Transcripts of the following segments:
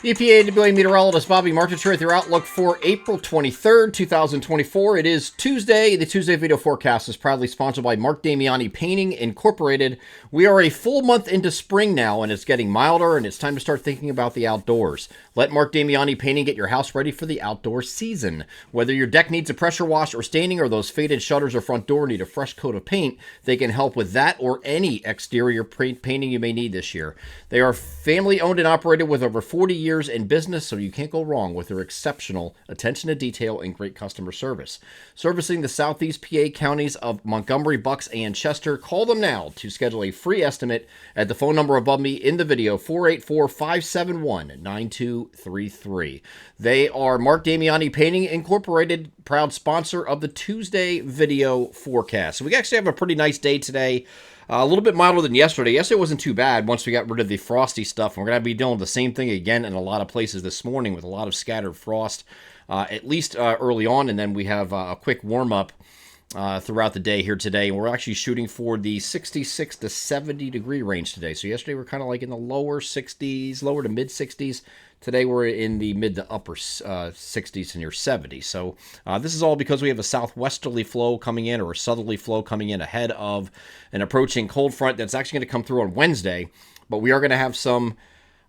EPA WA meteorologist Bobby Martinez with your outlook for April 23rd, 2024. It is Tuesday. The Tuesday video forecast is proudly sponsored by Mark Damiani Painting Incorporated. We are a full month into spring now, and it's getting milder, and it's time to start thinking about the outdoors. Let Mark Damiani Painting get your house ready for the outdoor season. Whether your deck needs a pressure wash or staining, or those faded shutters or front door need a fresh coat of paint, they can help with that or any exterior painting you may need this year. They are family owned and operated with over 40 years in business, so you can't go wrong with their exceptional attention to detail and great customer service. Servicing the Southeast PA counties of Montgomery, Bucks, and Chester, call them now to schedule a free estimate at the phone number above me in the video, 484-571-9233. They are Mark Damiani Painting Incorporated, proud sponsor of the Tuesday video forecast. So we actually have a pretty nice day today. A little bit milder than yesterday. Yesterday wasn't too bad once we got rid of the frosty stuff. And we're going to be doing the same thing again in a lot of places this morning with a lot of scattered frost, at least early on. And then we have a quick warm-up throughout the day here today. And we're actually shooting for the 66 to 70 degree range today. So yesterday we're kind of like in the lower 60s, lower to mid 60s. Today we're in the mid to upper 60s to near 70. So this is all because we have a southwesterly flow coming in, or a southerly flow coming in ahead of an approaching cold front that's actually going to come through on Wednesday. But we are going to have some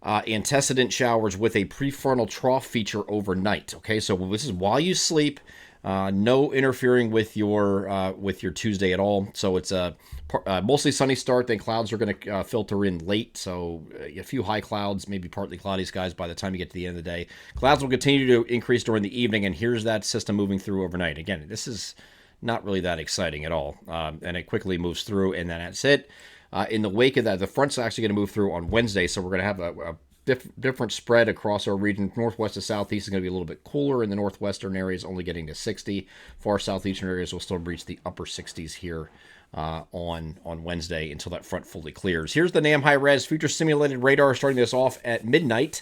antecedent showers with a prefrontal trough feature overnight. Okay, so this is while you sleep. No interfering with your Tuesday at all. So it's a mostly sunny start. Then clouds are going to filter in late. So a few high clouds, maybe partly cloudy skies by the time you get to the end of the day. Clouds will continue to increase during the evening, and here's that system moving through overnight. Again, this is not really that exciting at all, and it quickly moves through, and then that's it. In the wake of that, the front's actually going to move through on Wednesday, so we're going to have a different spread across our region. Northwest to southeast is going to be a little bit cooler. In the northwestern areas, only getting to 60. Far southeastern areas will still reach the upper 60s here on Wednesday until that front fully clears. Here's the NAM high-res future simulated radar starting this off at midnight.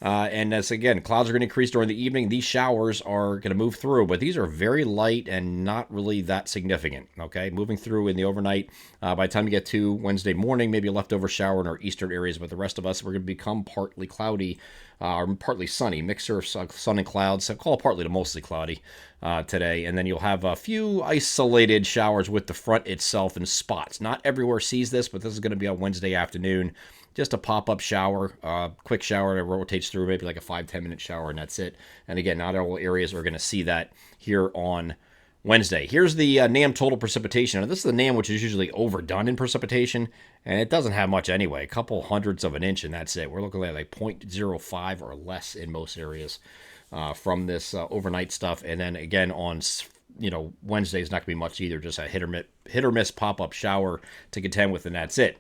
And as again, clouds are going to increase during the evening. These showers are going to move through, but these are very light and not really that significant. Okay, moving through in the overnight. By the time you get to Wednesday morning, maybe a leftover shower in our eastern areas, but the rest of us, we're going to become partly cloudy or partly sunny, mixture of sun and clouds. So call it partly to mostly cloudy today, and then you'll have a few isolated showers with the front itself in spots. Not everywhere sees this, but this is going to be on Wednesday afternoon. Just a pop-up shower, quick shower that rotates through, maybe like a 5-10 minute shower, and that's it. And again, not all areas are going to see that here on Wednesday. Here's the NAM total precipitation. Now, this is the NAM, which is usually overdone in precipitation, and it doesn't have much anyway. A couple hundredths of an inch, and that's it. We're looking at like 0.05 or less in most areas from this overnight stuff. And then again on Wednesday is not going to be much either. Just a hit or miss pop-up shower to contend with, and that's it.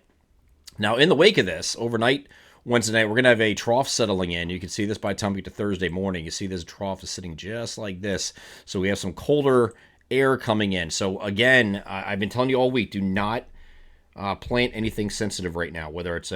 Now, in the wake of this, overnight, Wednesday night, we're going to have a trough settling in. You can see this by the time we get to Thursday morning. You see this trough is sitting just like this. So we have some colder air coming in. So again, I've been telling you all week, do not plant anything sensitive right now, whether it's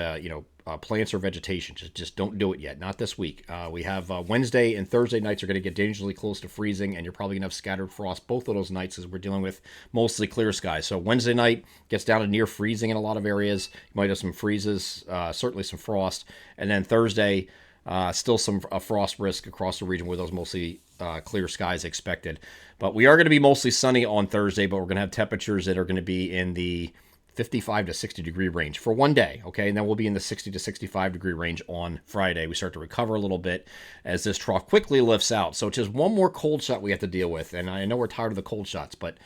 plants or vegetation. Just don't do it yet. Not this week. We have Wednesday and Thursday nights are going to get dangerously close to freezing, and you're probably going to have scattered frost both of those nights as we're dealing with mostly clear skies. So Wednesday night gets down to near freezing in a lot of areas. You might have some freezes, certainly some frost, and then Thursday still some frost risk across the region with those mostly clear skies expected. But we are going to be mostly sunny on Thursday, but we're going to have temperatures that are going to be in the 55 to 60 degree range for one day, okay? And then we'll be in the 60 to 65 degree range on Friday. We start to recover a little bit as this trough quickly lifts out. So it's just one more cold shot we have to deal with. And I know we're tired of the cold shots, but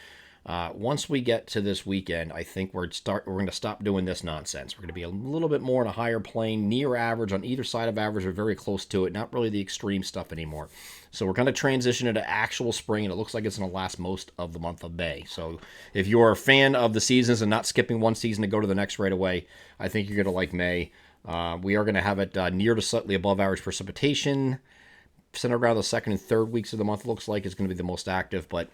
once we get to this weekend, I think we're going to stop doing this nonsense. We're going to be a little bit more in a higher plane, near average on either side of average, or very close to it. Not really the extreme stuff anymore. So we're going to transition into actual spring, and it looks like it's going to last most of the month of May. So if you're a fan of the seasons and not skipping one season to go to the next right away, I think you're going to like May. We are going to have it near to slightly above average precipitation. Centered around the second and third weeks of the month, looks like it's going to be the most active, but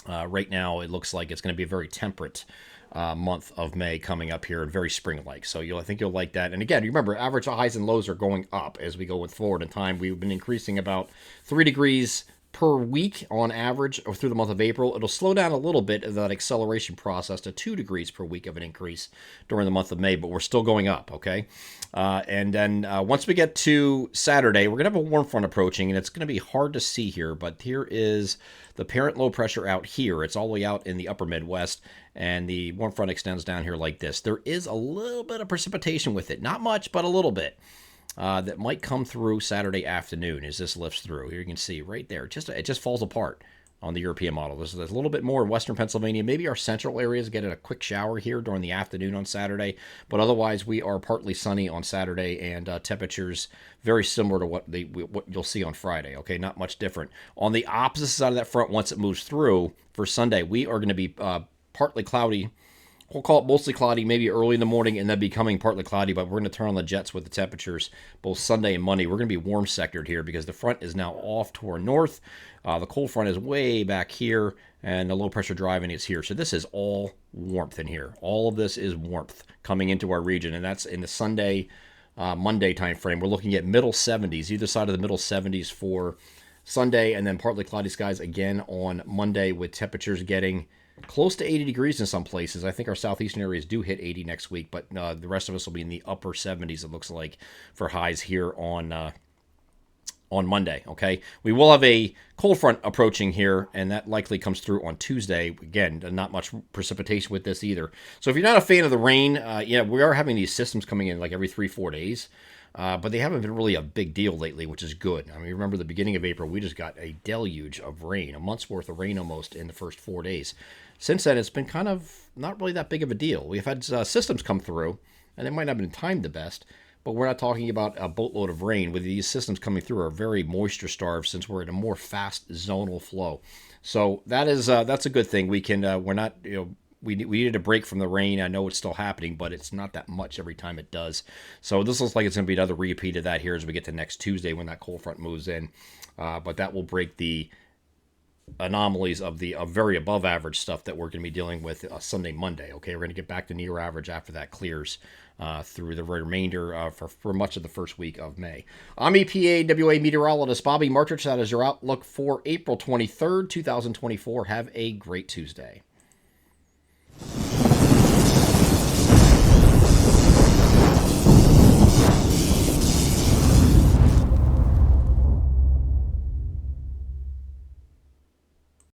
right now it looks like it's going to be a very temperate month of May coming up here, and very spring-like. So I think you'll like that. And again, you remember, average highs and lows are going up as we go forward in time. We've been increasing about 3 degrees per week on average or through the month of April. It'll slow down a little bit of that acceleration process to 2 degrees per week of an increase during the month of May, but we're still going up, okay? And then once we get to Saturday, we're going to have a warm front approaching, and it's going to be hard to see here, but here is the parent low pressure out here. It's all the way out in the upper Midwest, and the warm front extends down here like this. There is a little bit of precipitation with it. Not much, but a little bit. That might come through Saturday afternoon as this lifts through. Here you can see right there. It just falls apart on the European model. There's a little bit more in western Pennsylvania. Maybe our central areas get a quick shower here during the afternoon on Saturday. But otherwise, we are partly sunny on Saturday, and temperatures very similar to what you'll see on Friday. Okay, not much different. On the opposite side of that front, once it moves through for Sunday, we are going to be partly cloudy. We'll call it mostly cloudy, maybe early in the morning, and then becoming partly cloudy, but we're going to turn on the jets with the temperatures both Sunday and Monday. We're going to be warm sectored here because the front is now off toward north. The cold front is way back here, and the low pressure driving is here. So this is all warmth in here. All of this is warmth coming into our region, and that's in the Sunday, Monday time frame. We're looking at middle 70s, either side of the middle 70s for Sunday, and then partly cloudy skies again on Monday with temperatures getting close to 80 degrees in some places. I think our southeastern areas do hit 80 next week, but the rest of us will be in the upper 70s, it looks like, for highs here on Monday, okay? We will have a cold front approaching here, and that likely comes through on Tuesday. Again, not much precipitation with this either. So if you're not a fan of the rain, yeah, we are having these systems coming in like every 3-4 days. But they haven't been really a big deal lately, which is good. I mean, remember the beginning of April, we just got a deluge of rain, a month's worth of rain almost in the first 4 days. Since then, it's been kind of not really that big of a deal. We've had systems come through, and they might not have been timed the best, but we're not talking about a boatload of rain. With these systems coming through are very moisture starved since we're in a more fast zonal flow. So that's a good thing. We can we're not we needed a break from the rain. I know it's still happening, but it's not that much every time it does. So this looks like it's going to be another repeat of that here as we get to next Tuesday when that cold front moves in. But that will break the anomalies of the very above average stuff that we're going to be dealing with Sunday, Monday. Okay, we're going to get back to near average after that clears through the remainder for much of the first week of May. I'm EPAWA meteorologist Bobby Martrich. That is your outlook for April 23rd, 2024. Have a great Tuesday.